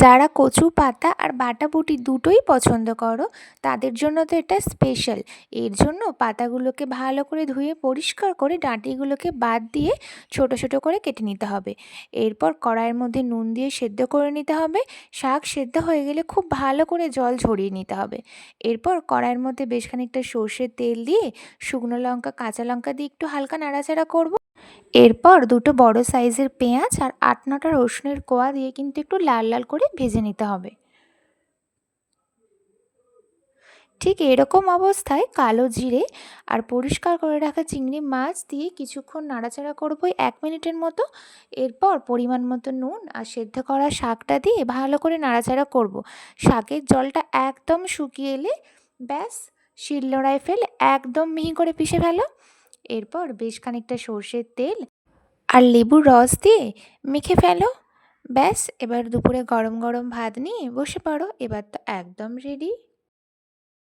যারা কচু পাতা আর বাটাবুটি দুটোই পছন্দ করো তাদের জন্য তো এটা স্পেশাল। এর জন্য পাতাগুলোকে ভালো করে ধুয়ে পরিষ্কার করে ডাঁটিগুলোকে বাদ দিয়ে ছোট ছোট করে কেটে নিতে হবে। এরপর কড়াইয়ের মধ্যে নুন দিয়ে সেদ্ধ করে নিতে হবে। শাক সেদ্ধ হয়ে গেলে খুব ভালো করে জল ঝরিয়ে নিতে হবে। এরপর কড়াইয়ের মধ্যে বেশ খানিকটা সর্ষের তেল দিয়ে শুকনো লঙ্কা কাঁচা লঙ্কা দিয়ে একটু হালকা নাড়াচাড়া করব। এরপর দুটো বড় সাইজের পেঁয়াজ আর ৮-৯টা রসুনের কোয়া দিয়ে কিন্তু একটু লাল লাল করে ভেজে নিতে হবে। ঠিক এরকম অবস্থায় কালো জিরে আর পরিষ্কার করে রাখা চিংড়ি মাছ দিয়ে কিছুক্ষণ নাড়াচাড়া করব ১ মিনিটের মতো। এরপর পরিমাণ মতো নুন আর সেদ্ধ করা শাকটা দিয়ে ভালো করে নাড়াচাড়া করব। শাকের জলটা একদম শুকিয়ে এলে ব্যাস, শিলনোড়ায় ফেলে একদম মিহি করে পিষে ফেলো। এরপর বেশ খানিকটা সর্ষের তেল আর লেবুর রস দিয়ে মেখে ফেলো। ব্যাস, এবার দুপুরে গরম গরম ভাত নিয়ে বসে পড়ো, এবার তো একদম রেডি।